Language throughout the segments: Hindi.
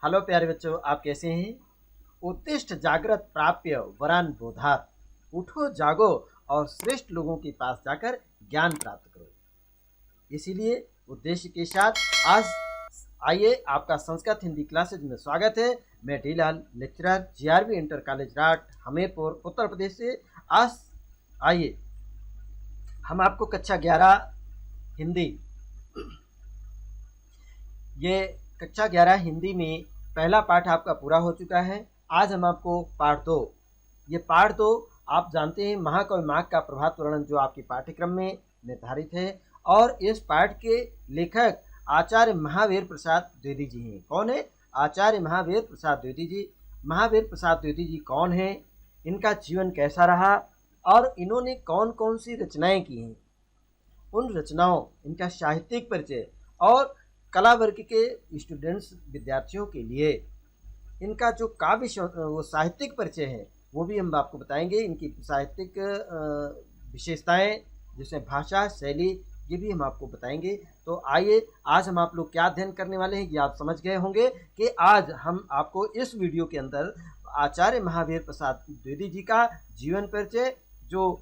हेलो प्यारे बच्चों, आप कैसे हैं? उत्तिष्ठ जागृत प्राप्य वरान बोधात। उठो जागो और श्रेष्ठ लोगों के पास जाकर ज्ञान प्राप्त करो। इसीलिए उद्देश्य के साथ आज आइए, आपका संस्कृत हिंदी क्लासेज में स्वागत है। मैं Dhilal, lecturer, GRV inter college Rath, Hamirpur, Uttar Pradesh से। आज आइए हम आपको कक्षा 11 हिंदी, ये कक्षा 11 हिंदी में पहला पाठ आपका पूरा हो चुका है। आज हम आपको पाठ 2, ये पाठ 2 आप जानते हैं महाकवि माघ का प्रभात वर्णन जो आपके पाठ्यक्रम में निर्धारित है। और इस पाठ के लेखक आचार्य महावीर प्रसाद द्विवेदी जी हैं। कौन है? आचार्य महावीर प्रसाद द्विवेदी जी। महावीर प्रसाद द्विवेदी जी कौन है, इनका जीवन कैसा रहा और इन्होंने कौन कौन सी रचनाएं की हैं, उन रचनाओं, इनका साहित्यिक परिचय और कला वर्ग के स्टूडेंट्स विद्यार्थियों के लिए इनका जो काव्य वो साहित्यिक परिचय है वो भी हम आपको बताएंगे। इनकी साहित्यिक विशेषताएं, जिसमें भाषा, शैली, ये भी हम आपको बताएंगे। तो आइए, आज हम आप लोग क्या अध्ययन करने वाले हैं ये आप समझ गए होंगे कि आज हम आपको इस वीडियो के अंदर आचार्य महावीर प्रसाद द्विवेदी जी का जीवन परिचय, जो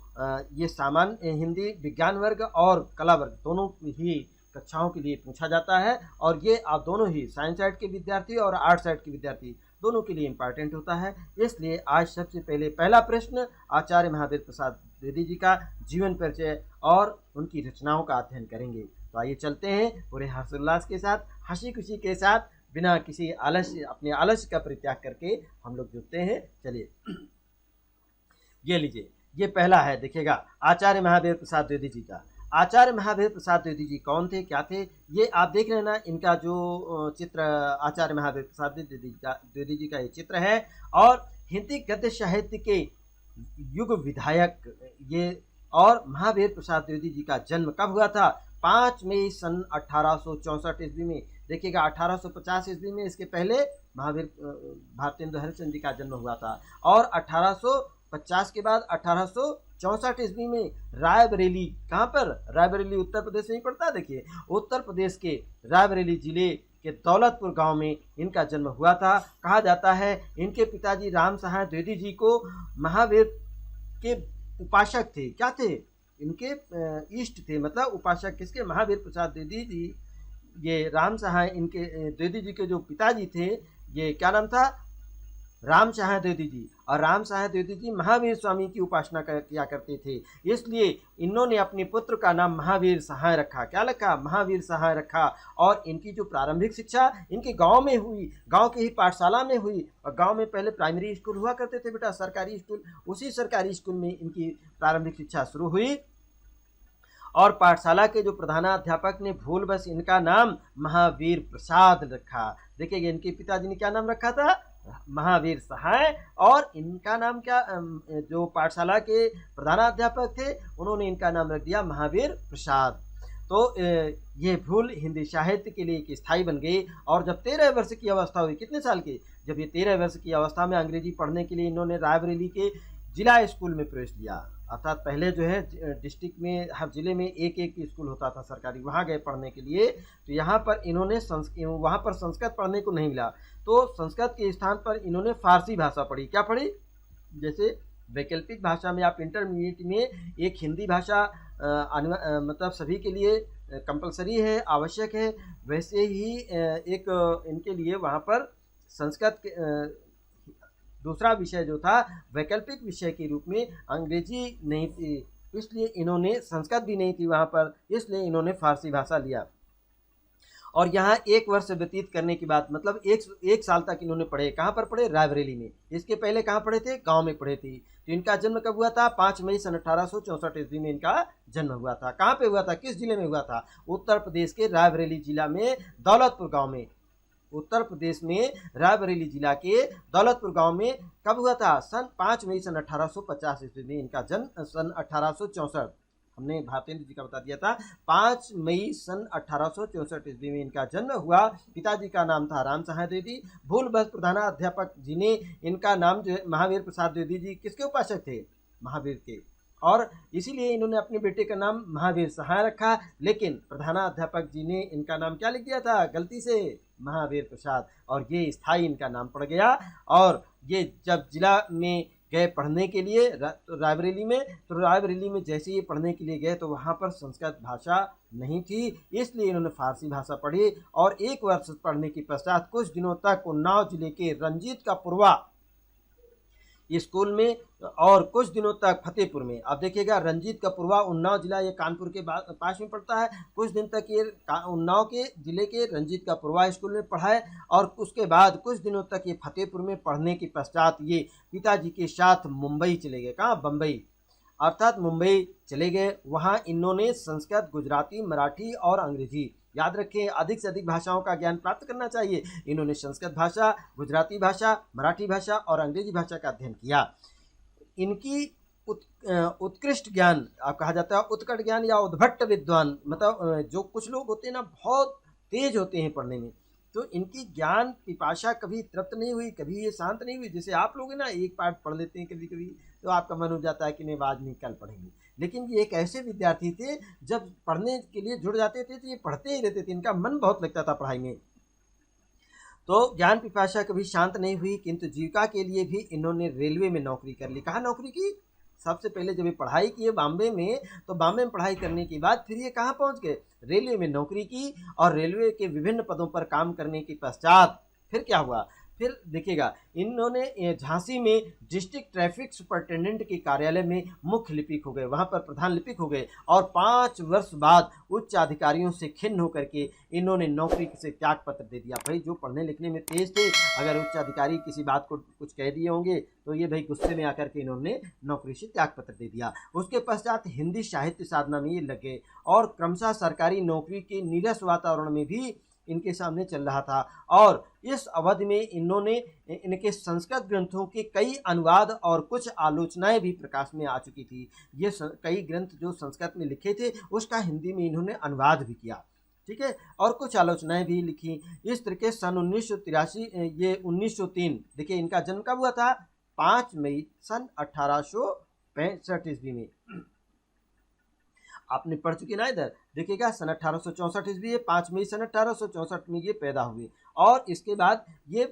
ये सामान्य हिंदी विज्ञान वर्ग और कला वर्ग दोनों ही कक्षाओं के लिए पूछा जाता है, और ये आप दोनों ही साइंस साइड के विद्यार्थी और आर्ट साइड के विद्यार्थी दोनों के लिए इम्पॉर्टेंट होता है। इसलिए आज सबसे पहले पहला प्रश्न आचार्य महावीर प्रसाद द्विवेदी जी का जीवन परिचय और उनकी रचनाओं का अध्ययन करेंगे। तो आइए चलते हैं पूरे हर्षोल्लास के साथ, हंसी खुशी के साथ, बिना किसी आलस्य, अपने आलस्य का परित्याग करके हम लोग जुड़ते हैं। चलिए, ये लीजिए, ये पहला है, देखिएगा, आचार्य महावीर प्रसाद द्विवेदी जी का। आचार्य महावीर प्रसाद द्विवेदी जी कौन थे, क्या थे, ये आप देख रहे हैं ना। इनका जो चित्र, आचार्य महावीर प्रसाद द्विवेदी जी का ये चित्र है। और हिंदी गद्य साहित्य के युग विधायक ये। और महावीर प्रसाद द्विवेदी जी का जन्म कब हुआ था? 5 मई सन 1864 ईस्वी में। देखिएगा, 1850 ईस्वी में, इसके पहले महावीर भारतेंदु हरिश्चंद्र जी का जन्म हुआ था। और 1850 के बाद 1864 ईस्वी में रायबरेली, कहाँ पर? रायबरेली उत्तर प्रदेश में ही पड़ता है। देखिए, उत्तर प्रदेश के रायबरेली जिले के दौलतपुर गांव में इनका जन्म हुआ था। कहा जाता है इनके पिताजी राम सहाय द्विवेदी जी को महावीर के उपासक थे। क्या थे? इनके इष्ट थे, मतलब उपासक किसके? महावीर प्रसाद द्विवेदी जी। ये राम सहाय, इनके द्विवेदी जी के जो पिताजी थे, ये क्या नाम था? राम सहाय द्विवेदी जी। और राम सहाय द्विवेदी जी महावीर स्वामी की उपासना किया करते थे, इसलिए इन्होंने अपने पुत्र का नाम महावीर सहाय रखा। क्या रखा? महावीर सहाय रखा। और इनकी जो प्रारंभिक शिक्षा इनके गांव में हुई, गांव के ही पाठशाला में हुई। और गांव में पहले प्राइमरी स्कूल हुआ करते थे बेटा, सरकारी स्कूल। उसी सरकारी स्कूल में इनकी प्रारंभिक शिक्षा शुरू हुई। और पाठशाला के जो प्रधानाध्यापक ने भूलवश इनका नाम महावीर प्रसाद रखा। देखिए, इनके पिताजी ने क्या नाम रखा था? महावीर सहाय। और इनका नाम क्या, जो पाठशाला के प्रधानाध्यापक थे उन्होंने इनका नाम रख दिया महावीर प्रसाद। तो ये भूल हिंदी साहित्य के लिए एक स्थायी बन गई। और जब 13 वर्ष की अवस्था हुई, कितने साल की? जब ये 13 वर्ष की अवस्था में अंग्रेजी पढ़ने के लिए इन्होंने रायबरेली के जिला स्कूल में प्रवेश लिया। अर्थात पहले जो है डिस्ट्रिक्ट में, हर जिले में एक एक स्कूल होता था सरकारी, वहाँ गए पढ़ने के लिए। तो यहाँ पर इन्होंने वहाँ पर संस्कृत पढ़ने को नहीं मिला, तो संस्कृत के स्थान पर इन्होंने फारसी भाषा पढ़ी। क्या पढ़ी? जैसे वैकल्पिक भाषा में आप इंटरमीडिएट में एक हिंदी भाषा मतलब सभी के लिए कंपलसरी है, आवश्यक है, वैसे ही एक इनके लिए वहाँ पर संस्कृत दूसरा विषय जो था वैकल्पिक विषय के रूप में अंग्रेजी नहीं थी, इसलिए इन्होंने, संस्कृत भी नहीं थी वहाँ पर, इसलिए इन्होंने फारसी भाषा लिया। और यहाँ 1 वर्ष व्यतीत करने के बाद, मतलब एक साल तक इन्होंने पढ़े। कहाँ पर पढ़े? रायबरेली में। इसके पहले कहाँ पढ़े थे? गांव में पढ़े थे। तो इनका जन्म कब हुआ था? 5 मई सन 1864 ईस्वी में इनका जन्म हुआ था। कहाँ पे हुआ था? किस जिले में हुआ था? उत्तर प्रदेश के रायबरेली जिला में दौलतपुर गाँव में। उत्तर प्रदेश में रायबरेली जिला के दौलतपुर गांव में कब हुआ था? सन 5 मई सन 1850 ईस्वी में इनका जन्म। सन 1864, हमने भारतेंद्र जी का बता दिया था, 5 मई सन 1864 ईस्वी में इनका जन्म हुआ। पिताजी का नाम था राम सहाय द्विवेदी। भूलवश प्रधानाध्यापक जी ने इनका नाम जो है महावीर प्रसाद द्विवेदी जी, किसके उपासक थे? महावीर के। और इसीलिए इन्होंने अपने बेटे का नाम महावीर सहाय रखा, लेकिन प्रधानाध्यापक जी ने इनका नाम क्या लिख दिया था गलती से, महावीर प्रसाद, और ये स्थायी इनका नाम पड़ गया। और ये जब जिला में गए पढ़ने के लिए रायबरेली में, तो रायबरेली में जैसे ये पढ़ने के लिए गए तो वहाँ पर संस्कृत भाषा नहीं थी, इसलिए इन्होंने फारसी भाषा पढ़ी। और 1 वर्ष पढ़ने के पश्चात कुछ दिनों तक उन्नाव जिले के रंजीत का पुरवा स्कूल में और कुछ दिनों तक फतेहपुर में। अब देखिएगा, रंजीत का पुरवा उन्नाव जिला ये कानपुर के पास में पड़ता है। कुछ दिन तक ये उन्नाव के जिले के रंजीत का पुरवा स्कूल में पढ़ा है और उसके बाद कुछ दिनों तक ये फतेहपुर में पढ़ने के पश्चात ये पिताजी के साथ मुंबई चले गए। कहाँ? बम्बई, अर्थात मुंबई चले गए। वहाँ इन्होंने संस्कृत, गुजराती, मराठी और अंग्रेजी, याद रखें अधिक से अधिक भाषाओं का ज्ञान प्राप्त करना चाहिए। इन्होंने संस्कृत भाषा, गुजराती भाषा, मराठी भाषा और अंग्रेजी भाषा का अध्ययन किया। इनकी उत्कृष्ट ज्ञान आप कहा जाता है, उत्कट ज्ञान या उद्भट विद्वान, मतलब जो कुछ लोग होते हैं ना बहुत तेज होते हैं पढ़ने में, तो इनकी ज्ञान पिपाशा कभी तृप्त नहीं हुई, कभी ये शांत नहीं हुई। जैसे आप लोग हैं ना, एक पाठ पढ़ लेते हैं कभी कभी तो आपका मन हो जाता है कि नहीं आज नहीं कल पढ़ेंगे, लेकिन ये एक ऐसे विद्यार्थी थे जब पढ़ने के लिए जुड़ जाते थे तो ये पढ़ते ही रहते थे, इनका मन बहुत लगता था पढ़ाई में। तो ज्ञान पिपाशा कभी शांत नहीं हुई, किंतु जीविका के लिए भी इन्होंने रेलवे में नौकरी कर ली। कहाँ नौकरी की? सबसे पहले जब ये पढ़ाई की बॉम्बे में, तो बॉम्बे में पढ़ाई करने के बाद फिर ये कहाँ पहुँच गए? रेलवे में नौकरी की और रेलवे के विभिन्न पदों पर काम करने के पश्चात फिर क्या हुआ? फिर देखिएगा, इन्होंने झांसी में डिस्ट्रिक्ट ट्रैफिक सुपरिटेंडेंट के कार्यालय में मुख्य लिपिक हो गए, वहाँ पर प्रधान लिपिक हो गए और 5 वर्ष बाद उच्च अधिकारियों से खिन्न होकर के इन्होंने नौकरी से त्याग पत्र दे दिया। भाई जो पढ़ने लिखने में तेज थे, अगर उच्च अधिकारी किसी बात को कुछ कह दिए होंगे तो ये भाई गुस्से में आकर के इन्होंने नौकरी से त्याग पत्र दे दिया। उसके पश्चात हिंदी साहित्य साधना में ये लगे और क्रमशः सरकारी नौकरी के नीरस वातावरण में भी इनके सामने चल रहा था। और इस अवधि में इन्होंने इनके संस्कृत ग्रंथों के कई अनुवाद और कुछ आलोचनाएं भी प्रकाश में आ चुकी थी। ये कई ग्रंथ जो संस्कृत में लिखे थे उसका हिंदी में इन्होंने अनुवाद भी किया, ठीक है, और कुछ आलोचनाएं भी लिखी। इस तरह के सन 1983 ये 1903, देखिए इनका जन्म कब हुआ था? 5 मई सन 1865 ईस्वी में। आपने पढ़ चुकी ना इधर, देखिएगा सन 1864 ईस्वी, 5 मई सन 1864 में ये पैदा हुए। और इसके बाद ये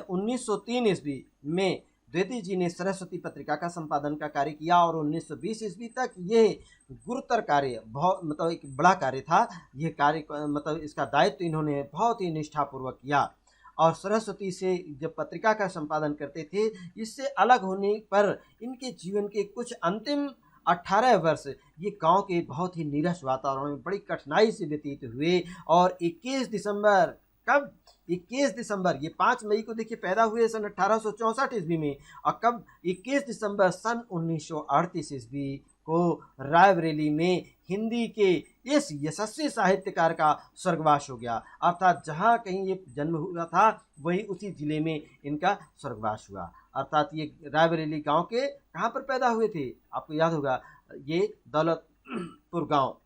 1903 ईस्वी में द्विवेदी जी ने सरस्वती पत्रिका का संपादन का कार्य किया और 1920 ईस्वी तक ये गुरुतर कार्य, बहुत मतलब एक बड़ा कार्य था ये कार्य, मतलब इसका दायित्व इन्होंने बहुत ही निष्ठापूर्वक किया। और सरस्वती से जब पत्रिका का संपादन करते थे, इससे अलग होने पर इनके जीवन के कुछ अंतिम 18 वर्ष ये गांव के बहुत ही नीरस वातावरण में बड़ी कठिनाई से व्यतीत हुए। और 21 दिसंबर, कब? 21 दिसंबर, ये 5 मई को देखिए पैदा हुए सन 1864 ईस्वी में, और कब? 21 दिसंबर सन 1938 ईस्वी को रायबरेली में हिंदी के इस यशस्वी साहित्यकार का स्वर्गवास हो गया। अर्थात जहाँ कहीं ये जन्म हुआ था वही उसी जिले में इनका स्वर्गवास हुआ। अर्थात ये रायबरेली गांव के कहाँ पर पैदा हुए थे? आपको याद होगा, ये दौलतपुर गांव,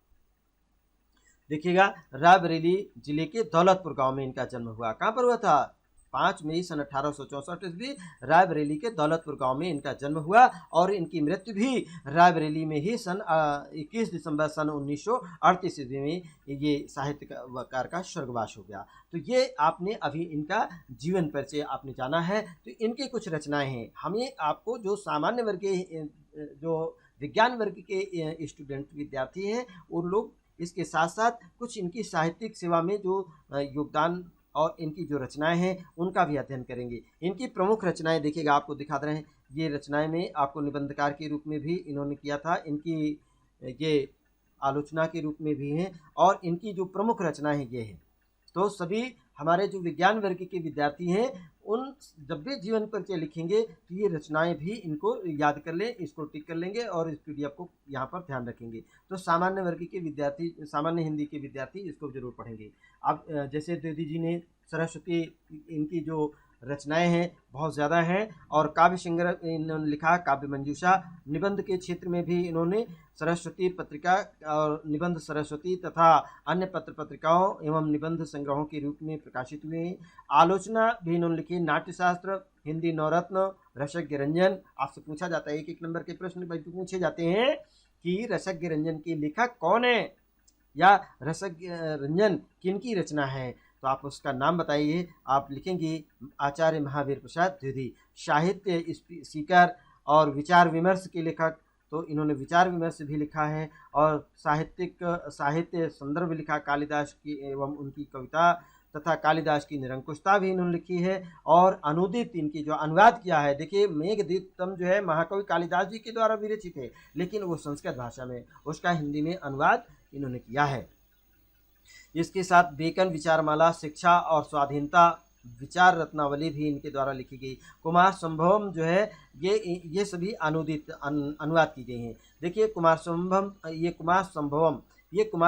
देखिएगा रायबरेली जिले के दौलतपुर गांव में इनका जन्म हुआ। कहाँ पर हुआ था? 5 मई सन 1864 ईस्वी, रायबरेली के दौलतपुर गांव में इनका जन्म हुआ और इनकी मृत्यु भी रायबरेली में ही सन 21 दिसंबर सन 1938 ईस्वी में ये साहित्यकार का स्वर्गवास हो गया। तो ये आपने अभी इनका जीवन परिचय आपने जाना है। तो इनकी कुछ रचनाएं हैं। हमें आपको जो सामान्य वर्ग के, जो विज्ञान वर्ग के स्टूडेंट विद्यार्थी हैं, उन लोग इसके साथ साथ कुछ इनकी साहित्यिक सेवा में जो योगदान और इनकी जो रचनाएं हैं उनका भी अध्ययन करेंगे। इनकी प्रमुख रचनाएं देखिएगा, आपको दिखा रहे हैं, ये रचनाएं में आपको निबंधकार के रूप में भी इन्होंने किया था, इनकी ये आलोचना के रूप में भी हैं, और इनकी जो प्रमुख रचनाएं हैं ये हैं। तो सभी हमारे जो विज्ञान वर्ग के विद्यार्थी हैं, उन जब भी जीवन परिचय लिखेंगे तो ये रचनाएं भी इनको याद कर लें, इसको टिक कर लेंगे और इस PDF को यहाँ पर ध्यान रखेंगे। तो सामान्य वर्ग के विद्यार्थी, सामान्य हिंदी के विद्यार्थी इसको जरूर पढ़ेंगे। अब जैसे द्विवेदी जी ने सरस्वती, इनकी जो रचनाएं हैं बहुत ज़्यादा हैं, और काव्य संग्रह इन्होंने लिखा, काव्य मंजूषा। निबंध के क्षेत्र में भी इन्होंने सरस्वती पत्रिका और निबंध सरस्वती तथा अन्य पत्र पत्रिकाओं एवं निबंध संग्रहों के रूप में प्रकाशित हुए हैं। आलोचना भी इन्होंने लिखी, नाट्यशास्त्र, हिंदी नवरत्न, रसज्ञ रंजन। आपसे पूछा जाता है, एक एक नंबर के प्रश्न पूछे जाते हैं कि रसज्ञ रंजन के लेखक कौन है या रसज्ञ रंजन किनकी रचना है, तो आप उसका नाम बताइए। आप लिखेंगे आचार्य महावीर प्रसाद द्विवेदी। साहित्य सीकर और विचार विमर्श के लेखक, तो इन्होंने विचार विमर्श भी लिखा है और साहित्य संदर्भ लिखा कालिदास की एवं उनकी कविता तथा कालिदास की निरंकुशता भी इन्होंने लिखी है। और अनुदित इनकी जो अनुवाद किया है, देखिए मेघदूतम जो है महाकवि कालिदास जी के द्वारा विरचित है, लेकिन वो संस्कृत भाषा में, उसका हिंदी में अनुवाद इन्होंने किया है। इसके साथ बेकन विचारमाला, शिक्षा और स्वाधीनता विचार रत्नावली भी इनके द्वारा लिखी गई। कुमार संभवम जो है ये सभी अनुदित अनुवाद की गई हैं। देखिए कुमार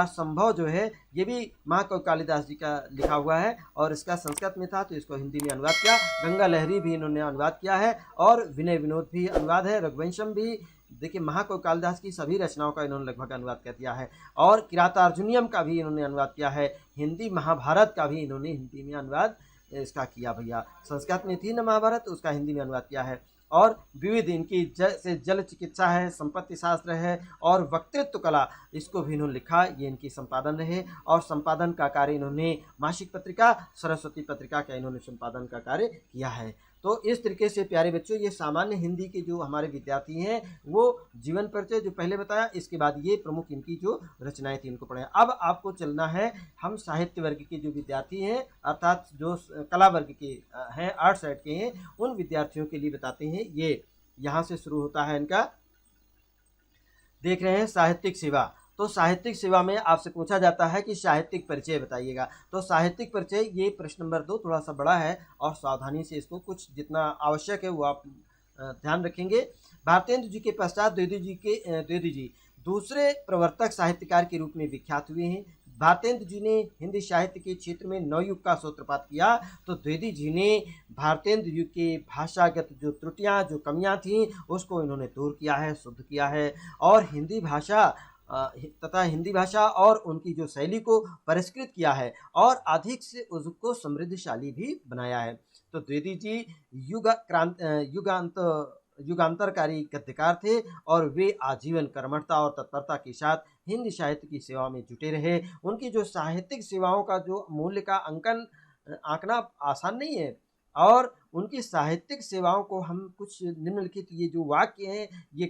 संभव जो है ये भी महाकवि कालिदास जी का लिखा हुआ है और इसका संस्कृत में था तो इसको हिंदी में अनुवाद किया। गंगा लहरी भी इन्होंने अनुवाद किया है और विनय विनोद भी अनुवाद है। रघुवंशम भी, देखिए महाकवि कालिदास की सभी रचनाओं का इन्होंने लगभग अनुवाद कर दिया है। और किरातार्जुनियम का भी इन्होंने अनुवाद किया है। हिंदी महाभारत का भी इन्होंने हिंदी में अनुवाद इसका किया भैया। संस्कृत में थी ना महाभारत, तो उसका हिंदी में अनुवाद किया है। और विविध इनकी जैसे जल चिकित्सा है, संपत्ति शास्त्र है और वक्तृत्व कला, इसको भी इन्होंने लिखा, ये इनकी संपादन रहे। और संपादन का कार्य इन्होंने मासिक पत्रिका सरस्वती पत्रिका का इन्होंने संपादन का कार्य किया है। तो इस तरीके से प्यारे बच्चों, ये सामान्य हिंदी के जो हमारे विद्यार्थी हैं वो जीवन परिचय जो पहले बताया, इसके बाद ये प्रमुख इनकी जो रचनाएं थी इनको पढ़े। अब आपको चलना है, हम साहित्य वर्ग के जो विद्यार्थी हैं अर्थात जो कला वर्ग के हैं, आर्ट साइड के हैं, उन विद्यार्थियों के लिए बताते हैं। ये यहाँ से शुरू होता है इनका, देख रहे हैं साहित्यिक सेवा। तो साहित्यिक सेवा में आपसे पूछा जाता है कि साहित्यिक परिचय बताइएगा। तो साहित्यिक परिचय ये प्रश्न नंबर 2 थोड़ा सा बड़ा है और सावधानी से इसको कुछ जितना आवश्यक है वो आप ध्यान रखेंगे। भारतेंदु जी के पश्चात द्विवेदी जी दूसरे प्रवर्तक साहित्यकार के रूप में विख्यात हुए हैं। भारतेंदु जी ने हिंदी साहित्य के क्षेत्र में नवयुग का सूत्रपात किया, तो द्विवेदी जी ने भारतेंदु जी के भाषागत जो त्रुटियां, जो कमियां थीं, उसको इन्होंने दूर किया है, शुद्ध किया है और हिंदी भाषा और उनकी जो शैली को परिष्कृत किया है और अधिक से उसको समृद्धशाली भी बनाया है। तो द्विवेदी जी युगांतरकारी गद्यकार थे और वे आजीवन कर्मठता और तत्परता के साथ हिंदी साहित्य की सेवा में जुटे रहे। उनकी जो साहित्यिक सेवाओं का जो मूल्य का आंकना आसान नहीं है और उनकी साहित्यिक सेवाओं को हम कुछ निम्नलिखित ये जो वाक्य हैं, ये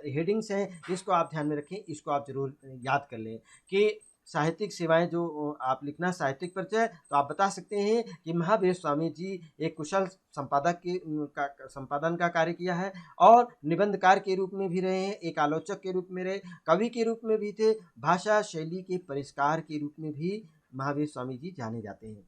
हेडिंग्स हैं, इसको आप ध्यान में रखें, इसको आप जरूर याद कर लें कि साहित्यिक सेवाएं जो आप लिखना साहित्यिक परिचय, तो आप बता सकते हैं कि महावीर स्वामी जी एक कुशल संपादक का संपादन का कार्य किया है और निबंधकार के रूप में भी रहे हैं, एक आलोचक के रूप में रहे, कवि के रूप में भी थे, भाषा शैली के परिष्कार के रूप में भी महावीर स्वामी जी जाने जाते हैं।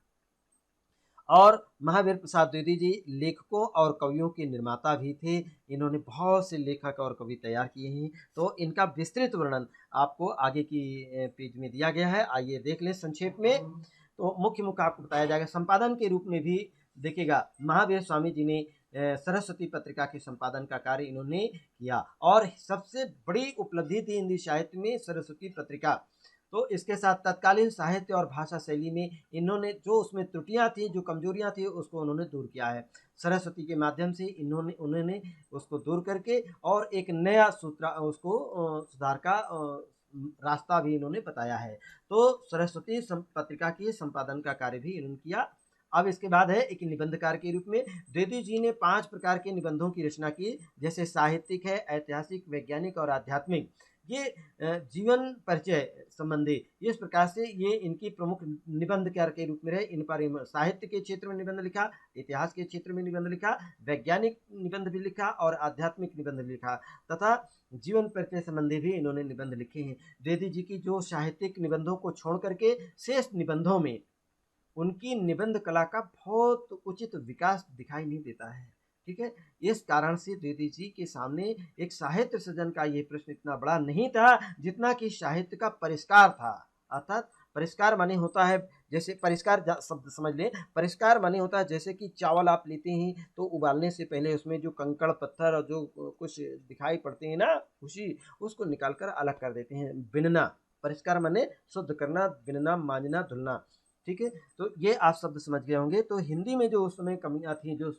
और महावीर प्रसाद द्विवेदी जी लेखकों और कवियों के निर्माता भी थे। इन्होंने बहुत से लेखक और कवि तैयार किए हैं। तो इनका विस्तृत वर्णन आपको आगे की पेज में दिया गया है, आइए देख लें संक्षेप में। तो मुख्य आपको बताया जाएगा। संपादन के रूप में भी देखिएगा, महावीर स्वामी जी ने सरस्वती पत्रिका के संपादन का कार्य इन्होंने किया और सबसे बड़ी उपलब्धि थी हिंदी साहित्य में सरस्वती पत्रिका। तो इसके साथ तत्कालीन साहित्य और भाषा शैली में इन्होंने जो उसमें त्रुटियां थी, जो कमजोरियां थी, उसको उन्होंने दूर किया है। सरस्वती के माध्यम से उन्होंने उसको दूर करके और एक नया सुधार का रास्ता भी इन्होंने बताया है। तो सरस्वती पत्रिका के संपादन का कार्य भी इन्होंने किया। अब इसके बाद है एक निबंधकार के रूप में द्विवेदी जी ने 5 प्रकार के निबंधों की रचना की, जैसे साहित्यिक है, ऐतिहासिक, वैज्ञानिक और आध्यात्मिक। ये जीवन परिचय संबंधी, इस प्रकार से ये इनकी प्रमुख निबंधकार के रूप में रहे। इन पर साहित्य के क्षेत्र में निबंध लिखा, इतिहास के क्षेत्र में निबंध लिखा, वैज्ञानिक निबंध भी लिखा और आध्यात्मिक निबंध भी लिखा तथा जीवन परिचय संबंधी भी इन्होंने निबंध लिखे हैं। द्विवेदी जी की जो साहित्यिक निबंधों को छोड़ करके शेष निबंधों में उनकी निबंध कला का बहुत उचित विकास दिखाई नहीं देता है। ठीक है, इस कारण से द्विवेदी जी के सामने एक साहित्य सृजन का ये प्रश्न इतना बड़ा नहीं था जितना कि साहित्य का परिष्कार था। अर्थात परिष्कार माने होता है, जैसे परिष्कार शब्द समझ लें, परिष्कार माने होता है जैसे कि चावल आप लेते हैं तो उबालने से पहले उसमें जो कंकड़ पत्थर और जो कुछ दिखाई पड़ते हैं ना खुशी, उसको निकाल कर अलग कर देते हैं। बिनना, परिष्कार माने शुद्ध करना, बिनना, मांजना, धुलना। ठीक है, तो ये आप शब्द समझ गए होंगे। तो हिंदी में जो उस समय कमियां थी, जो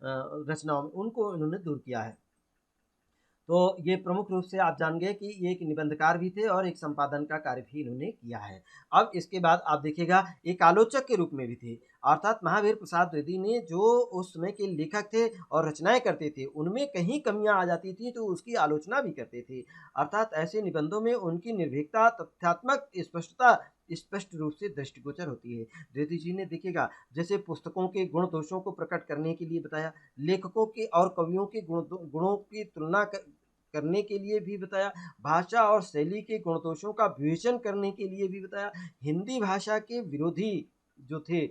रचनाओं में उनको इन्होंने दूर किया है। तो ये प्रमुख रूप से आप जान गए कि ये एक निबंधकार भी थे और एक संपादन का कार्य भी इन्होंने किया है। अब इसके बाद आप देखिएगा एक आलोचक के रूप में भी थे, अर्थात महावीर प्रसाद द्विवेदी ने जो उस समय के लेखक थे और रचनाएँ करते थे, उनमें कहीं कमियाँ आ जाती थी तो उसकी आलोचना भी करते थे। अर्थात ऐसे निबंधों में उनकी निर्भीकता, तथ्यात्मक स्पष्टता स्पष्ट रूप से दृष्टिगोचर होती है। द्विवेदी जी ने देखिएगा जैसे पुस्तकों के गुण दोषों को प्रकट करने के लिए बताया, लेखकों के और कवियों के गुणों की तुलना करने के लिए भी बताया, भाषा और शैली के गुण दोषों का विवेचन करने के लिए भी बताया, हिंदी भाषा के विरोधी जो थे,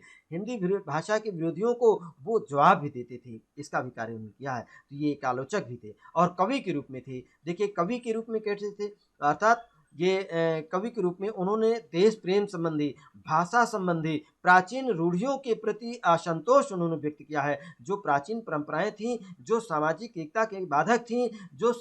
भाषा के विरोधियों को वो जवाब भी देते थे, इसका भी कार्य उन्होंने किया है। तो ये एक आलोचक भी थे और कवि के रूप में थे। देखिए कवि के रूप में कैसे थे, अर्थात ये कवि के रूप में उन्होंने देश प्रेम संबंधी, भाषा संबंधी, प्राचीन रूढ़ियों के प्रति असंतोष उन्होंने व्यक्त किया है। जो प्राचीन परंपराएं थीं, जो सामाजिक एकता के बाधक थीं, जो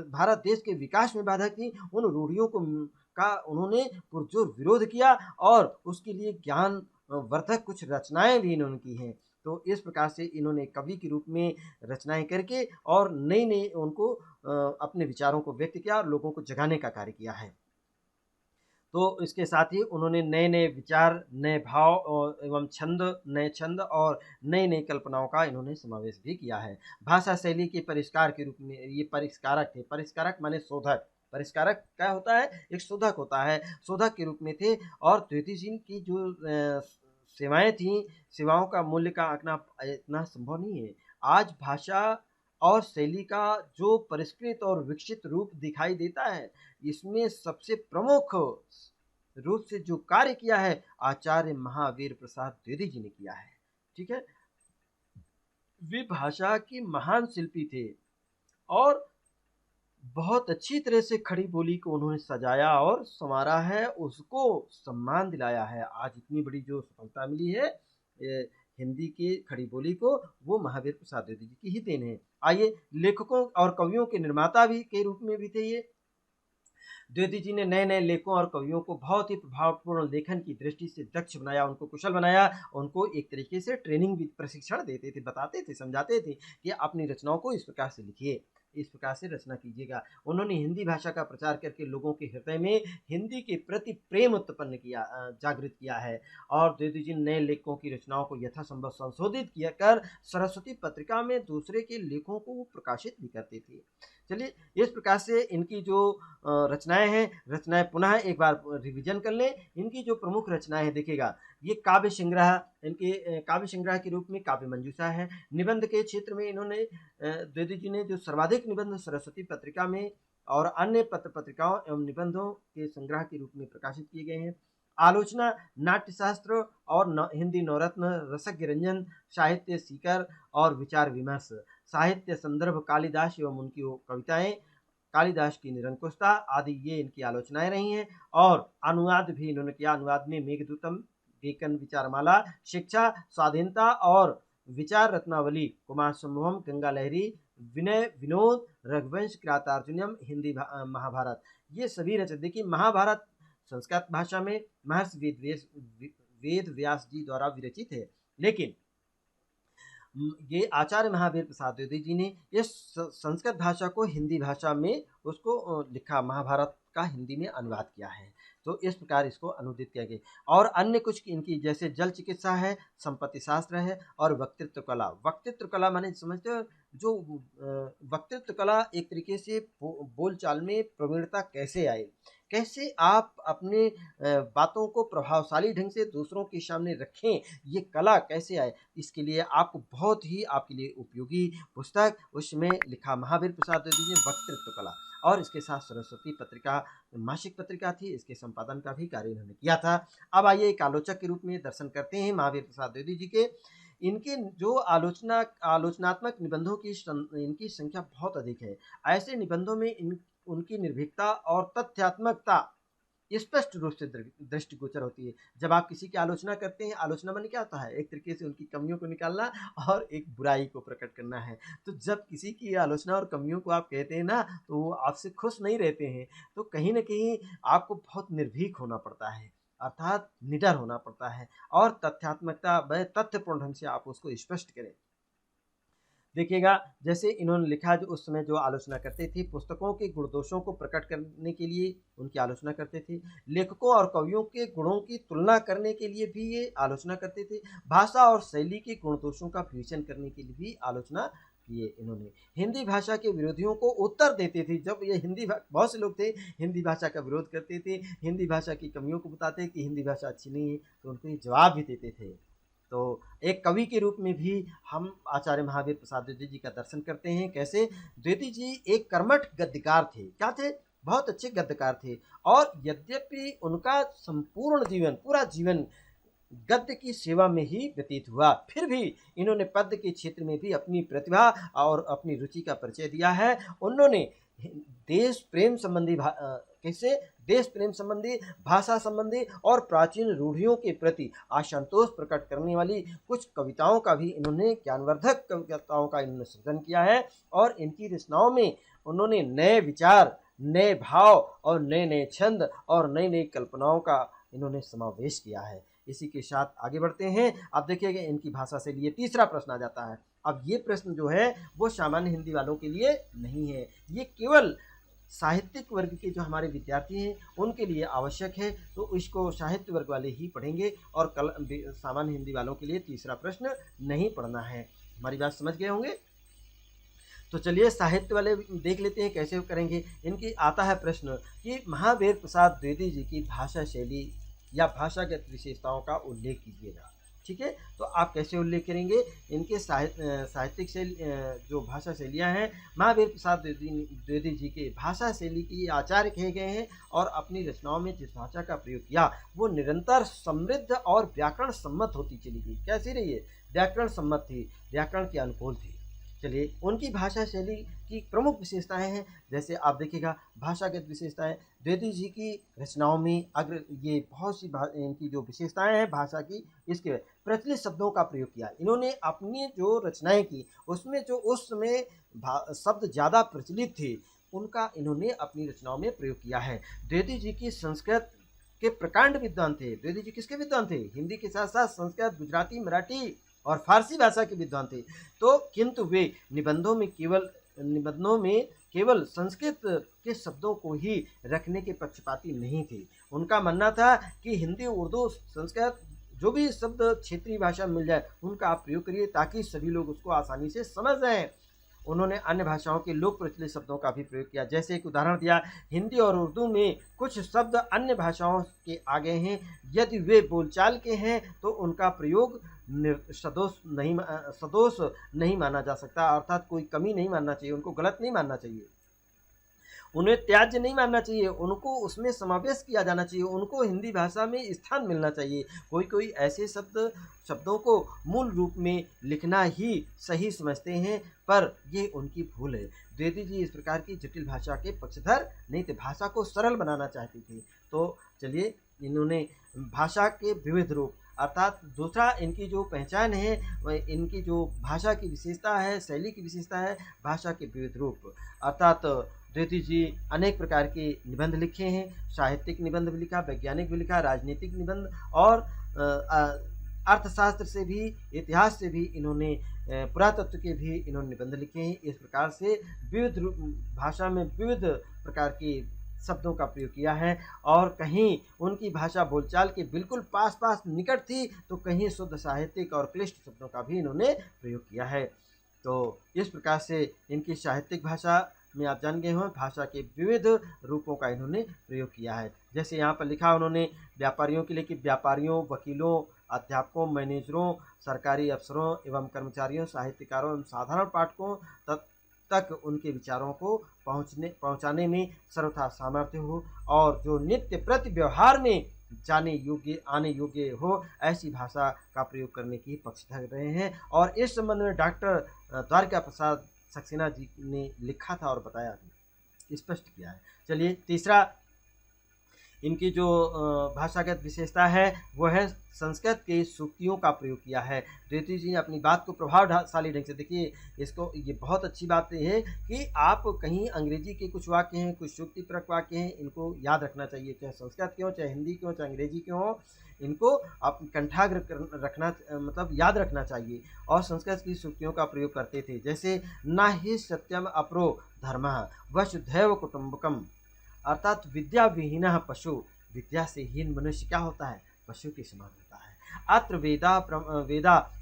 भारत देश के विकास में बाधक थीं, उन रूढ़ियों का उन्होंने पुरजोर विरोध किया और उसके लिए ज्ञान वर्धक कुछ रचनाएं भी इन्होंने की हैं। तो इस प्रकार से इन्होंने कवि के रूप में रचनाएं करके और नई नई उनको अपने विचारों को व्यक्त किया और लोगों को जगाने का कार्य किया है। तो इसके साथ ही उन्होंने नए नए विचार, नए भाव और एवं नए छंद और नई नई कल्पनाओं का इन्होंने समावेश भी किया है। भाषा शैली के परिष्कार के रूप में ये परिष्कारक थे। परिष्कारक माने शोधक। परिष्कारक क्या होता है, एक शोधक होता है, शोधक के रूप में थे। और द्विवेदी जी की जो सेवाएं थी, सेवाओं का मूल्य का आंकना इतना संभव नहीं है। आज भाषा और शैली का जो परिष्कृत और विकसित रूप दिखाई देता है, इसमें सबसे प्रमुख रूप से जो कार्य किया है आचार्य महावीर प्रसाद द्विवेदी जी ने किया है। ठीक है, वे भाषा के महान शिल्पी थे और बहुत अच्छी तरह से खड़ी बोली को उन्होंने सजाया और संवारा है, उसको सम्मान दिलाया है। आज इतनी बड़ी जो सफलता मिली है हिंदी की खड़ी बोली को, वो महावीर प्रसाद द्विवेदी जी की ही देन है। आइए, लेखकों और कवियों के निर्माता भी के रूप में भी थे ये। द्विवेदी जी ने नए नए लेखकों और कवियों को बहुत ही प्रभावपूर्ण लेखन की दृष्टि से दक्ष बनाया, उनको कुशल बनाया, उनको एक तरीके से ट्रेनिंग भी, प्रशिक्षण देते थे, बताते थे, समझाते थे कि अपनी रचनाओं को इस प्रकार से लिखिए, इस प्रकार से रचना कीजिएगा। उन्होंने हिंदी भाषा का प्रचार करके लोगों के हृदय में हिंदी के प्रति प्रेम उत्पन्न किया, जागृत किया है। और द्विवेदी जी ने नए लेखकों की रचनाओं को यथासंभव संशोधित किया कर सरस्वती पत्रिका में दूसरे के लेखों को वो प्रकाशित भी करते थे। चलिए, इस प्रकार से इनकी जो रचनाएं हैं, रचनाएं पुनः एक बार रिवीजन कर लें। इनकी जो प्रमुख रचनाएं हैं देखिएगा, ये काव्य संग्रह, इनके काव्य संग्रह के रूप में काव्य मंजूषा है। निबंध के क्षेत्र में इन्होंने द्विवेदी जी ने जो सर्वाधिक निबंध सरस्वती पत्रिका में और अन्य पत्र पत्रिकाओं एवं निबंधों के संग्रह के रूप में प्रकाशित किए गए हैं। आलोचना, नाट्यशास्त्र और हिंदी नवरत्न, रसज्ञ रंजन, साहित्य सीकर और विचार विमर्श, साहित्य संदर्भ कालिदास एवं उनकी कविताएं, कालिदास की निरंकुशता आदि ये इनकी आलोचनाएं रही हैं। और अनुवाद भी इन्होंने किया। अनुवाद में मेघदूतम, डेक्कन विचारमाला, शिक्षा, स्वाधीनता और विचार रत्नावली, कुमार संभवम, गंगा लहरी, विनय विनोद, रघुवंश, किरातार्जुनीयम, हिंदी महाभारत, ये सभी रचना। देखिए, महाभारत संस्कृत भाषा में महर्षि वेद व्यास जी द्वारा विरचित है, लेकिन ये आचार्य महावीर प्रसाद द्विवेदी जी ने इस संस्कृत भाषा को हिंदी भाषा में उसको लिखा, महाभारत का हिंदी में अनुवाद किया है। तो इस प्रकार इसको अनुदित किया गया। और अन्य कुछ इनकी जैसे जल चिकित्सा है, संपत्ति शास्त्र है और वक्तृत्व कला। वक्तृत्व कला माने समझते हो, जो वक्तृत्व कला एक तरीके से बोलचाल में प्रवीणता कैसे आए, कैसे आप अपने बातों को प्रभावशाली ढंग से दूसरों के सामने रखें, ये कला कैसे आए, इसके लिए आपको बहुत ही आपके लिए उपयोगी पुस्तक उसमें लिखा महावीर प्रसाद द्विवेदी ने, वक्तृत्व कला। और इसके साथ सरस्वती पत्रिका मासिक पत्रिका थी, इसके संपादन का भी कार्य इन्होंने किया था। अब आइए एक आलोचक के रूप में दर्शन करते हैं महावीर प्रसाद द्विवेदी जी के। इनके जो आलोचनात्मक निबंधों की इनकी संख्या बहुत अधिक है। ऐसे निबंधों में उनकी निर्भीकता और तथ्यात्मकता स्पष्ट रूप से दृष्टिगोचर होती है। जब आप किसी की आलोचना करते हैं, आलोचना माने क्या होता है, एक तरीके से उनकी कमियों को निकालना और एक बुराई को प्रकट करना है। तो जब किसी की आलोचना और कमियों को आप कहते हैं ना, तो वो आपसे खुश नहीं रहते हैं। तो कहीं ना कहीं आपको बहुत निर्भीक होना पड़ता है, अर्थात निडर होना पड़ता है और तथ्यात्मकता व तथ्यपूर्ण ढंग से आप उसको स्पष्ट करें। देखिएगा, जैसे इन्होंने लिखा जो उस समय जो आलोचना करते थे, पुस्तकों के गुण दोषों को प्रकट करने के लिए उनकी आलोचना करते थे। लेखकों और कवियों के गुणों की तुलना करने के लिए भी ये आलोचना करते थे। भाषा और शैली के गुण दोषों का विवेचन करने के लिए भी आलोचना किए इन्होंने। हिंदी भाषा के विरोधियों को उत्तर देते थे। जब ये बहुत से लोग थे हिंदी भाषा का विरोध करते थे, हिंदी भाषा की कमियों को बताते कि हिंदी भाषा अच्छी नहीं है, तो उनको ये जवाब भी देते थे। तो एक कवि के रूप में भी हम आचार्य महावीर प्रसाद द्विवेदी जी का दर्शन करते हैं। कैसे? द्विवेदी जी एक कर्मठ गद्यकार थे। क्या थे? बहुत अच्छे गद्यकार थे। और यद्यपि उनका संपूर्ण जीवन, पूरा जीवन गद्य की सेवा में ही व्यतीत हुआ, फिर भी इन्होंने पद्य के क्षेत्र में भी अपनी प्रतिभा और अपनी रुचि का परिचय दिया है। उन्होंने देश प्रेम संबंधी कैसे देश प्रेम संबंधी, भाषा संबंधी और प्राचीन रूढ़ियों के प्रति असंतोष प्रकट करने वाली कुछ कविताओं का भी इन्होंने, ज्ञानवर्धक कविताओं का इन्होंने सृजन किया है। और इनकी रचनाओं में उन्होंने नए विचार, नए भाव और नए नए छंद और नई नई कल्पनाओं का इन्होंने समावेश किया है। इसी के साथ आगे बढ़ते हैं। अब देखिएगा इनकी भाषा से लिए तीसरा प्रश्न आ जाता है। अब ये प्रश्न जो है वो सामान्य हिंदी वालों के लिए नहीं है, ये केवल साहित्यिक वर्ग के जो हमारे विद्यार्थी हैं उनके लिए आवश्यक है। तो इसको साहित्य वर्ग वाले ही पढ़ेंगे और सामान्य हिंदी वालों के लिए तीसरा प्रश्न नहीं पढ़ना है। हमारी बात समझ गए होंगे? तो चलिए साहित्य वाले देख लेते हैं कैसे करेंगे। इनकी आता है प्रश्न कि महावीर प्रसाद द्विवेदी जी की भाषा शैली या भाषागत विशेषताओं का उल्लेख कीजिएगा। ठीक है, तो आप कैसे उल्लेख करेंगे? इनके साहित्यिक शैली, जो भाषा शैलियाँ हैं, महावीर प्रसाद द्विवेदी जी के भाषा शैली की आचार्य कहे गए हैं और अपनी रचनाओं में जिस भाषा का प्रयोग किया वो निरंतर समृद्ध और व्याकरण सम्मत होती चली गई। कैसी रही है? व्याकरण सम्मत थी, व्याकरण के अनुकूल थी। चलिए उनकी भाषा शैली की प्रमुख विशेषताएं हैं। जैसे आप देखिएगा भाषागत विशेषताएं, द्विवेदी जी की रचनाओं में अग्र ये बहुत सी इनकी जो विशेषताएं हैं भाषा की, इसके प्रचलित शब्दों का प्रयोग किया। इन्होंने अपनी जो रचनाएं की उसमें जो उस समय शब्द ज़्यादा प्रचलित थे उनका इन्होंने अपनी रचनाओं में प्रयोग किया है। द्विवेदी जी की संस्कृत के प्रकांड विद्वान थे। द्विवेदी जी किसके विद्वान थे? हिंदी के साथ साथ संस्कृत, गुजराती, मराठी और फारसी भाषा के विद्वान थे। तो किंतु वे निबंधों में केवल संस्कृत के शब्दों को ही रखने के पक्षपाती नहीं थे। उनका मानना था कि हिंदी, उर्दू, संस्कृत जो भी शब्द क्षेत्रीय भाषा मिल जाए उनका आप प्रयोग करिए ताकि सभी लोग उसको आसानी से समझ जाएं। उन्होंने अन्य भाषाओं के लोक प्रचलित शब्दों का भी प्रयोग किया। जैसे एक उदाहरण दिया, हिंदी और उर्दू में कुछ शब्द अन्य भाषाओं के आ गए हैं, यदि वे बोलचाल के हैं तो उनका प्रयोग सदोष नहीं माना जा सकता, अर्थात कोई कमी नहीं मानना चाहिए, उनको गलत नहीं मानना चाहिए, उन्हें त्याज्य नहीं मानना चाहिए, उनको उसमें समावेश किया जाना चाहिए, उनको हिंदी भाषा में स्थान मिलना चाहिए। कोई ऐसे शब्दों को मूल रूप में लिखना ही सही समझते हैं, पर ये उनकी भूल है। द्विवेदी जी इस प्रकार की जटिल भाषा के पक्षधर नहीं थे, भाषा को सरल बनाना चाहते थे। तो चलिए इन्होंने भाषा के विविध रूप, अर्थात दूसरा इनकी जो पहचान है, इनकी जो भाषा की विशेषता है, शैली की विशेषता है, भाषा के विविध रूप। अर्थात द्विवेदी जी अनेक प्रकार के निबंध लिखे हैं, साहित्यिक निबंध भी लिखा, वैज्ञानिक भी लिखा, राजनीतिक निबंध और अर्थशास्त्र से भी, इतिहास से भी इन्होंने, पुरातत्व के भी इन्होंने निबंध लिखे हैं। इस प्रकार से विविध भाषा में विविध प्रकार के शब्दों का प्रयोग किया है और कहीं उनकी भाषा बोलचाल के बिल्कुल पास पास निकट थी तो कहीं शुद्ध साहित्यिक और क्लिष्ट शब्दों का भी इन्होंने प्रयोग किया है। तो इस प्रकार से इनकी साहित्यिक भाषा में आप जान गए हों, भाषा के विविध रूपों का इन्होंने प्रयोग किया है। जैसे यहाँ पर लिखा उन्होंने व्यापारियों के लिए कि व्यापारियों, वकीलों, अध्यापकों, मैनेजरों, सरकारी अफसरों एवं कर्मचारियों, साहित्यकारों एवं साधारण पाठकों तक उनके विचारों को पहुँचाने में सर्वथा सामर्थ्य हो और जो नित्य प्रति व्यवहार में आने योग्य हो, ऐसी भाषा का प्रयोग करने की पक्षधर रहे हैं। और इस संबंध में डॉक्टर द्वारका प्रसाद सक्सेना जी ने लिखा था और बताया भी, स्पष्ट किया है। चलिए तीसरा, इनकी जो भाषागत विशेषता है वो है संस्कृत के सूक्तियों का प्रयोग किया है। द्विवेदी जी ने अपनी बात को प्रभावशाली ढंग से, देखिए इसको, ये बहुत अच्छी बात है कि आप कहीं अंग्रेजी के कुछ वाक्य हैं, कुछ सूक्तिपरक वाक्य हैं, इनको याद रखना चाहिए, चाहे संस्कृत के हो, चाहे हिंदी के हो, चाहे अंग्रेजी के हो, इनको आप कंठाग्र रखना, मतलब याद रखना चाहिए। और संस्कृत की सूक्तियों का प्रयोग करते थे, जैसे ना ही सत्यम अपरो धर्मः वसुधैव कुटुम्बकम, अर्थात विद्या विहीन पशु, विद्या से हीन मनुष्य क्या होता है, पशु के समान होता है। अत्र वेदा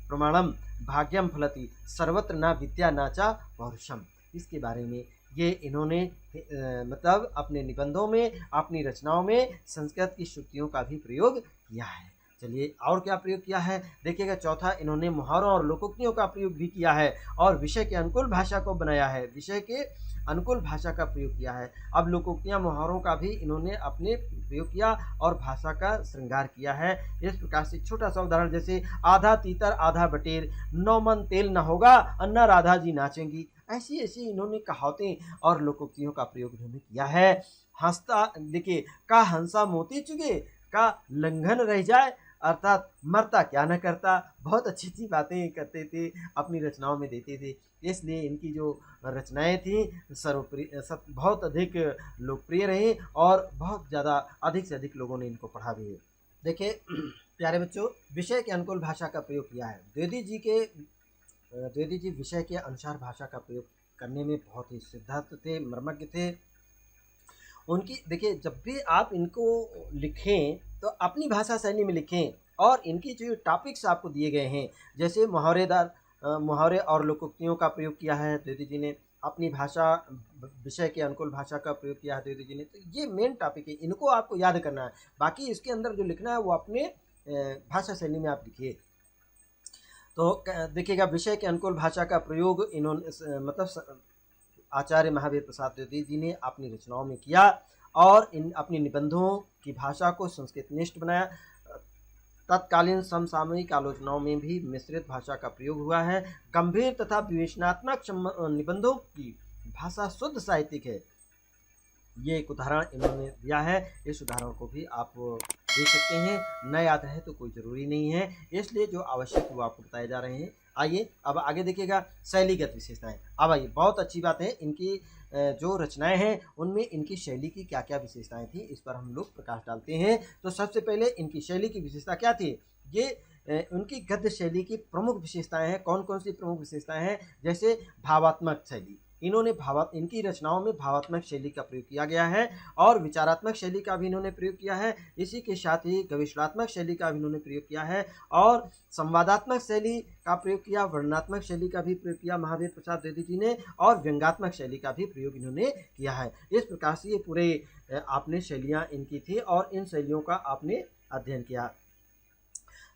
प्रमाणम भाग्यम फलति सर्वत्र न विद्या नाचा पौरुषम। इसके बारे में ये इन्होंने मतलब अपने निबंधों में, अपनी रचनाओं में संस्कृत की सूक्तियों का भी प्रयोग किया है। चलिए और क्या प्रयोग किया है देखिएगा। चौथा, इन्होंने मुहावरों और लोकोक्तियों का प्रयोग भी किया है और विषय के अनुकूल भाषा को बनाया है, विषय के अनुकूल भाषा का प्रयोग किया है। अब लोकोक्तियां, मुहावरों का भी इन्होंने अपने प्रयोग किया और भाषा का श्रृंगार किया है। इस प्रकार से छोटा सा उदाहरण, जैसे आधा तीतर आधा बटेर, 9 मन तेल न होगा अन्ना राधा जी नाचेंगी। ऐसी ऐसी इन्होंने कहावतें और लोकोक्तियों का प्रयोग इन्होंने किया है। हंसता, देखिए, का हंसा मोती चुगे, का लंघन रह जाए, अर्थात मरता क्या न करता। बहुत अच्छी अच्छी बातें करते थे, अपनी रचनाओं में देते थे। इसलिए इनकी जो रचनाएं थी बहुत अधिक लोकप्रिय रही और बहुत ज़्यादा अधिक से अधिक लोगों ने इनको पढ़ा भी है। देखिए प्यारे बच्चों, विषय के अनुकूल भाषा का प्रयोग किया है। द्विवेदी जी विषय के अनुसार भाषा का प्रयोग करने में बहुत ही सिद्धार्थ थे, मर्मज्ञ थे। उनकी, देखिए, जब भी आप इनको लिखें तो अपनी भाषा शैली में लिखें और इनकी जो टॉपिक्स आपको दिए गए हैं, जैसे मुहावरे और लोकोक्तियों का प्रयोग किया है द्विवेदी जी ने, अपनी भाषा विषय के अनुकूल भाषा का प्रयोग किया है द्विवेदी जी ने, तो ये मेन टॉपिक है, इनको आपको याद करना है। बाकी इसके अंदर जो लिखना है वो अपने भाषा शैली में आप लिखिए। तो देखिएगा, विषय के अनुकूल भाषा का प्रयोग इन्होंने मतलब आचार्य महावीर प्रसाद द्विवेदी जी ने अपनी रचनाओं में किया और इन अपनी निबंधों की भाषा को संस्कृतनिष्ठ बनाया। तत्कालीन समसामयिक आलोचनाओं में भी मिश्रित भाषा का प्रयोग हुआ है। गंभीर तथा विवेचनात्मक निबंधों की भाषा शुद्ध साहित्यिक है। ये एक उदाहरण इन्होंने दिया है, इस उदाहरण को भी आप देख सकते हैं। न याद रहे तो कोई ज़रूरी नहीं है, इसलिए जो आवश्यक वो आपको बताए जा रहे हैं। आइए अब आगे देखिएगा, शैलीगत विशेषताएं। अब आइए, बहुत अच्छी बात है, इनकी जो रचनाएं हैं उनमें इनकी शैली की क्या क्या विशेषताएं थी, इस पर हम लोग प्रकाश डालते हैं। तो सबसे पहले इनकी शैली की विशेषता क्या थी, ये उनकी गद्य शैली की प्रमुख विशेषताएं हैं। कौन कौन सी प्रमुख विशेषताएं हैं, जैसे भावात्मक शैली, इनकी रचनाओं में भावात्मक शैली का प्रयोग किया गया है और विचारात्मक शैली का भी इन्होंने प्रयोग किया है। इसी के साथ ही गवेषणात्मक शैली का भी इन्होंने प्रयोग किया है और संवादात्मक शैली का प्रयोग किया, वर्णनात्मक शैली का भी प्रयोग किया महावीर प्रसाद द्विवेदी जी ने, और व्यंग्यात्मक शैली का भी प्रयोग इन्होंने किया है। इस प्रकार से ये पूरे आपने शैलियाँ इनकी थी और इन शैलियों का आपने अध्ययन किया।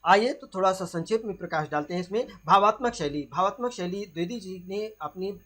आइए तो थोड़ा सा संक्षेप में प्रकाश डालते हैं इसमें। भावात्मक शैली द्विवेदी जी ने अपनी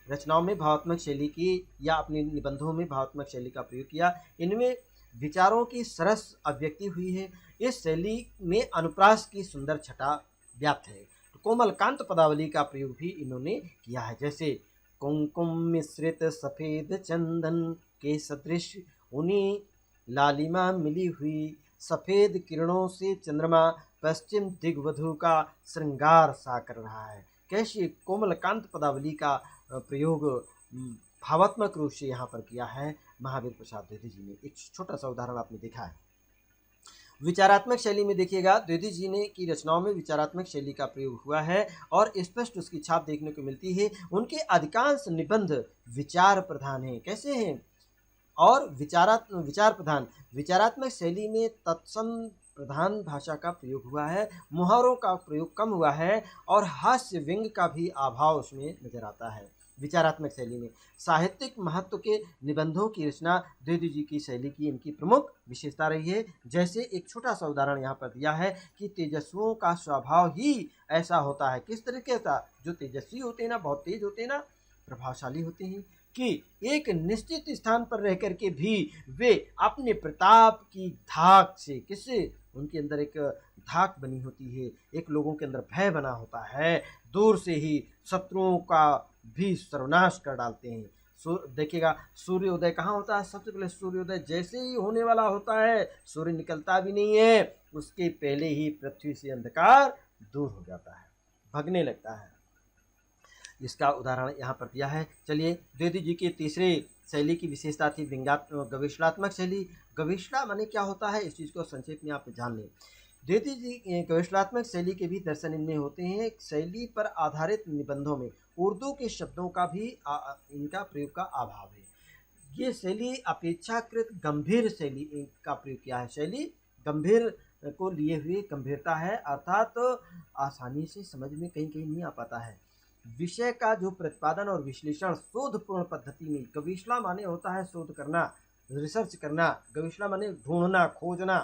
रचनाओं में भावात्मक शैली की या अपने निबंधों में भावात्मक शैली का प्रयोग किया। इनमें विचारों की सरस अभिव्यक्ति हुई है। इस शैली में अनुप्रास की सुंदर छटा व्याप्त है। तो कोमलकांत पदावली का प्रयोग भी इन्होंने किया है, जैसे कुमकुम मिश्रित सफेद चंदन के सदृश उन्हीं लालिमा मिली हुई, सफेद किरणों से चंद्रमा पश्चिम दिग्वधु का श्रृंगार सा कर रहा है। कैसी कोमलकांत पदावली का प्रयोग भावात्मक रूप से यहाँ पर किया है महावीर प्रसाद द्विवेदी जी ने। एक छोटा सा उदाहरण आपने देखा है। विचारात्मक शैली में देखिएगा, द्विवेदी जी ने की रचनाओं में विचारात्मक शैली का प्रयोग हुआ है और स्पष्ट उसकी छाप देखने को मिलती है। उनके अधिकांश निबंध विचार प्रधान हैं। कैसे हैं, और विचार प्रधान। विचारात्मक शैली में तत्सम प्रधान भाषा का प्रयोग हुआ है, मुहावरों का प्रयोग कम हुआ है और हास्य व्यंग का भी अभाव उसमें नजर आता है। विचारात्मक शैली में साहित्यिक महत्व के निबंधों की रचना द्विवेदी जी की शैली की इनकी प्रमुख विशेषता रही है। जैसे एक छोटा सा उदाहरण यहाँ पर दिया है कि तेजस्वियों का स्वभाव ही ऐसा होता है। किस तरीके का, जो तेजस्वी होते हैं ना, बहुत तेज होते हैं ना, प्रभावशाली होते हैं, कि एक निश्चित स्थान पर रह कर के भी वे अपने प्रताप की धाक से, किससे, उनके अंदर एक धाक बनी होती है, एक लोगों के अंदर भय बना होता है, दूर से ही शत्रुओं का भी सर्वनाश कर डालते हैं। देखिएगा सूर्योदय कहाँ होता है? सबसे पहले सूर्योदय जैसे ही होने वाला होता है, सूर्य निकलता भी नहीं है, उसके पहले ही पृथ्वी से अंधकार दूर हो जाता है, भगने लगता है। इसका उदाहरण यहाँ पर दिया है। चलिए, द्विवेदी जी की तीसरी शैली की विशेषता थी गवेषणात्मक शैली। गवेषणा माने क्या होता है, इस चीज़ को संक्षेप में आप जान लें। द्विवेदी जी गवेषणात्मक शैली के भी दर्शन इनमें होते हैं। शैली पर आधारित निबंधों में उर्दू के शब्दों का भी इनका प्रयोग का अभाव है। ये शैली अपेक्षाकृत गंभीर शैली का प्रयोग किया है। शैली गंभीर को लिए हुए गंभीरता है, अर्थात आसानी से समझ में कहीं कहीं नहीं आ पाता है। विषय का जो प्रतिपादन और विश्लेषण शोधपूर्ण पद्धति में, गवेषणा माने होता है शोध करना, रिसर्च करना, गवेषणा माने ढूंढना, खोजना,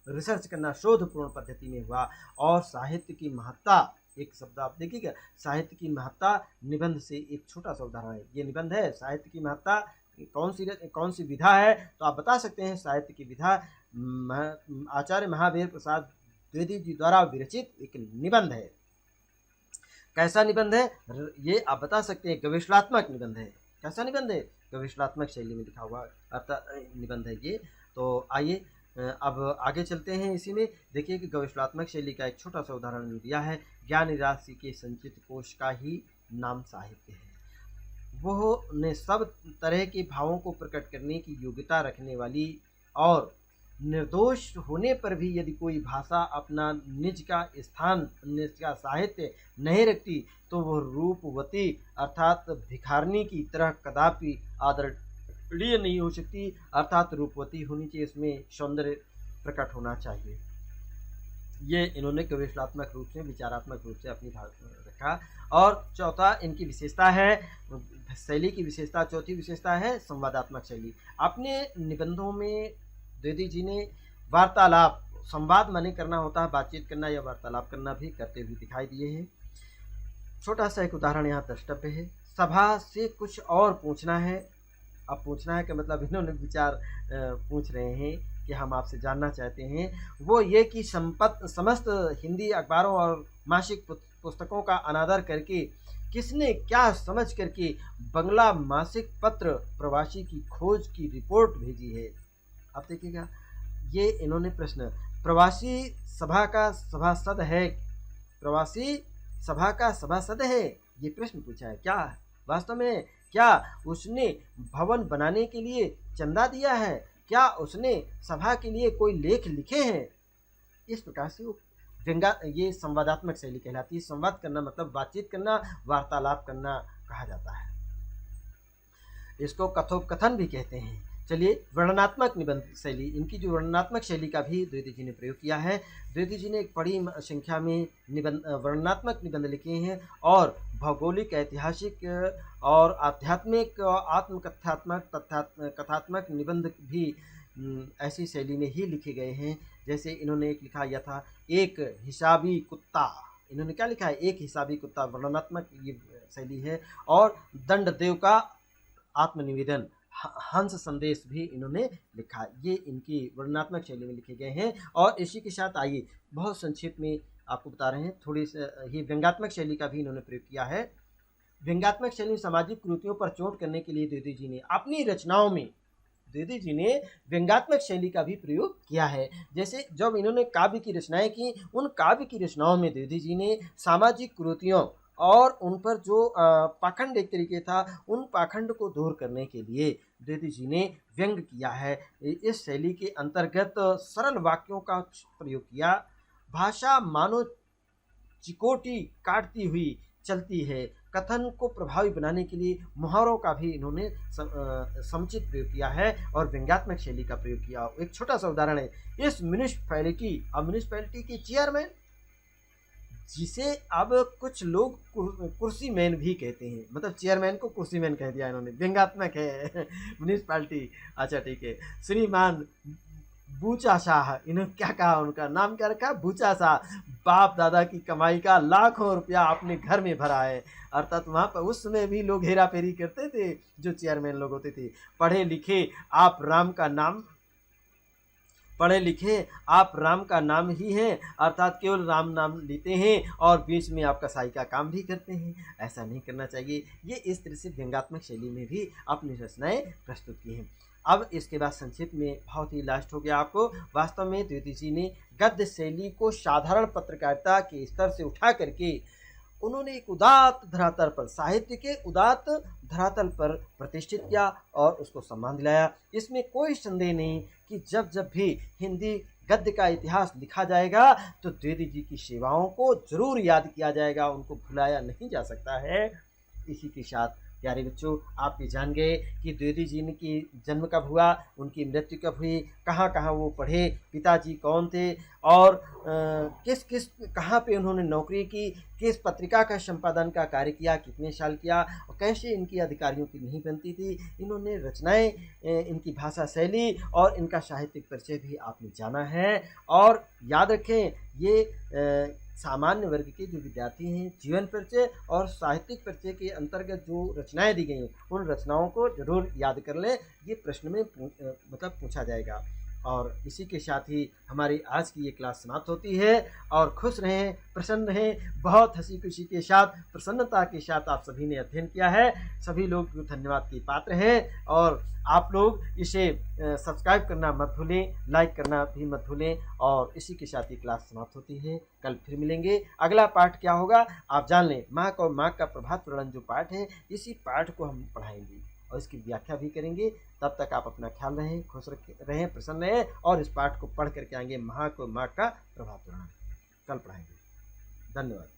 रिसर्च करना, शोधपूर्ण पद्धति में हुआ। और साहित्य की महत्ता, एक शब्द आप देखिएगा, साहित्य की महत्ता निबंध से एक छोटा सा उदाहरण है। ये निबंध है, साहित्य की महत्ता कौन सी विधा है, तो आप बता सकते हैं साहित्य की विधा आचार्य महावीर प्रसाद द्विवेदी जी द्वारा विरचित एक निबंध है। कैसा निबंध है ये आप बता सकते हैं, गवेषणात्मक निबंध है। कैसा निबंध है? गवेषणात्मक शैली में लिखा हुआ अर्थात निबंध है ये। तो आइए अब आगे चलते हैं। इसी में देखिए कि गवेषणात्मक शैली का एक छोटा सा उदाहरण दिया है। ज्ञान राशि के संचित कोश का ही नाम साहित्य है। वह ने सब तरह के भावों को प्रकट करने की योग्यता रखने वाली और निर्दोष होने पर भी यदि कोई भाषा अपना निज का स्थान, निज का साहित्य नहीं रखती, तो वह रूपवती अर्थात भिखारनी की तरह कदापि आदरणीय नहीं हो सकती। अर्थात रूपवती होनी चाहिए, इसमें सौंदर्य प्रकट होना चाहिए। ये इन्होंने गवेषणात्मक रूप से, विचारात्मक रूप से अपनी भाषा में रखा। और चौथा इनकी विशेषता है, शैली की विशेषता, चौथी विशेषता है संवादात्मक शैली। अपने निबंधों में द्विवेदी जी ने वार्तालाप, संवाद माने करना होता है, बातचीत करना या वार्तालाप करना भी करते हुए दिखाई दिए हैं। छोटा सा एक उदाहरण यहाँ द्रष्टव्य है। सभा से कुछ और पूछना है। अब पूछना है कि मतलब इन्होंने विचार पूछ रहे हैं कि हम आपसे जानना चाहते हैं, वो ये कि समस्त हिंदी अखबारों और मासिक पुस्तकों का अनादर करके किसने क्या समझ करके बंगला मासिक पत्र प्रवासी की खोज की रिपोर्ट भेजी है। आप देखिएगा, ये इन्होंने प्रश्न, प्रवासी सभा का सभासद है, प्रवासी सभा का सभासद है, ये प्रश्न पूछा है। क्या वास्तव में क्या उसने भवन बनाने के लिए चंदा दिया है? क्या उसने सभा के लिए कोई लेख लिखे हैं? इस प्रकार से ये संवादात्मक शैली कहलाती है। संवाद करना मतलब बातचीत करना, वार्तालाप करना कहा जाता है। इसको कथोपकथन भी कहते हैं। चलिए, वर्णनात्मक निबंध शैली, इनकी जो वर्णनात्मक शैली का भी द्विवेदी जी ने प्रयोग किया है। द्विवेदी जी ने एक बड़ी संख्या में वर्णनात्मक निबंध लिखे हैं और भौगोलिक, ऐतिहासिक और आध्यात्मिक, आत्मकथात्मक, कथात्मक निबंध भी ऐसी शैली में ही लिखे गए हैं। जैसे इन्होंने एक लिखा यह था, एक हिसाबी कुत्ता। इन्होंने क्या लिखा है? एक हिसाबी कुत्ता, वर्णनात्मक ये शैली है। और दंडदेव का आत्मनिवेदन, हंस संदेश भी इन्होंने लिखा। ये इनकी वर्णनात्मक शैली में लिखे गए हैं। और इसी के साथ आइए बहुत संक्षेप में आपको बता रहे हैं, थोड़ी ही व्यंग्यात्मक शैली का भी इन्होंने प्रयोग किया है। व्यंग्यात्मक शैली सामाजिक कुरीतियों पर चोट करने के लिए द्विवेदी जी ने अपनी रचनाओं में, द्विवेदी जी ने व्यंग्यात्मक शैली का भी प्रयोग किया है। जैसे जब इन्होंने काव्य की रचनाएं की, उन काव्य की रचनाओं में द्विवेदी जी ने सामाजिक कुरीतियों और उन पर जो पाखंड एक तरीके था, उन पाखंड को दूर करने के लिए द्विवेदी जी ने व्यंग किया है। इस शैली के अंतर्गत सरल वाक्यों का प्रयोग किया। भाषा मानो चिकोटी काटती हुई चलती है। कथन को प्रभावी बनाने के लिए मुहावरों का भी इन्होंने समुचित प्रयोग किया है और व्यंग्यात्मक शैली का प्रयोग किया। एक छोटा सा उदाहरण है, इस म्यूनिसिपैलिटी की चेयरमैन, जिसे अब कुछ लोग कुर्सी मैन भी कहते हैं, मतलब चेयरमैन को कुर्सी मैन कह दिया इन्होंने, व्यंग्यात्मक है म्यूनिसिपैलिटी। अच्छा ठीक है, श्रीमान बूचा शाह, इन्होंने क्या कहा, उनका नाम क्या रखा? बूचा शाह। बाप दादा की कमाई का लाखों रुपया अपने घर में भरा है। अर्थात वहाँ पर उस समय भी लोग हेरा फेरी करते थे, जो चेयरमैन लोग होते थे। पढ़े लिखे आप राम का नाम पढ़े लिखे, आप राम का नाम ही हैं, अर्थात केवल राम नाम लेते हैं और बीच में आप कसाई का काम भी करते हैं। ऐसा नहीं करना चाहिए। ये इस तरह से व्यंग्यात्मक शैली में भी अपनी रचनाएं प्रस्तुत की हैं। अब इसके बाद संक्षिप्त में बहुत ही लास्ट हो गया आपको। वास्तव में द्विवेदी जी ने गद्य शैली को साधारण पत्रकारिता के स्तर से उठा करके उन्होंने एक उदात्त धरातल पर, साहित्य के उदात्त धरातल पर प्रतिष्ठित किया और उसको सम्मान दिलाया। इसमें कोई संदेह नहीं कि जब जब भी हिंदी गद्य का इतिहास लिखा जाएगा तो द्विवेदी जी की सेवाओं को जरूर याद किया जाएगा, उनको भुलाया नहीं जा सकता है। इसी के साथ प्यारे बच्चों, आप भी जान गए कि द्विवेदी जी की जन्म कब हुआ, उनकी मृत्यु कब हुई, कहाँ कहाँ वो पढ़े, पिताजी कौन थे और किस किस कहाँ पे उन्होंने नौकरी की, किस पत्रिका का संपादन का कार्य किया, कितने साल किया और कैसे इनकी अधिकारियों की नहीं बनती थी। इन्होंने रचनाएं, इनकी भाषा शैली और इनका साहित्यिक परिचय भी आपने जाना है। और याद रखें, ये सामान्य वर्ग के जो विद्यार्थी हैं, जीवन परिचय और साहित्यिक परिचय के अंतर्गत जो रचनाएं दी गई हैं उन रचनाओं को जरूर याद कर लें। ये प्रश्न में पूछा जाएगा। और इसी के साथ ही हमारी आज की ये क्लास समाप्त होती है। और खुश रहें, प्रसन्न रहें, बहुत हंसी खुशी के साथ, प्रसन्नता के साथ आप सभी ने अध्ययन किया है। सभी लोग धन्यवाद के पात्र हैं। और आप लोग इसे सब्सक्राइब करना मत भूलें, लाइक करना भी मत भूलें। और इसी के साथ ही क्लास समाप्त होती है। कल फिर मिलेंगे। अगला पाठ क्या होगा आप जान लें। माघ और माघ का प्रभात वर्णन जो पाठ है, इसी पाठ को हम पढ़ाएंगे और इसकी व्याख्या भी करेंगे। तब तक आप अपना ख्याल रहें, खुश रहें, प्रसन्न रहें और इस पाठ को पढ़ करके आएंगे। माघ और माघ का प्रभात वर्णन कल पढ़ाएंगे। धन्यवाद।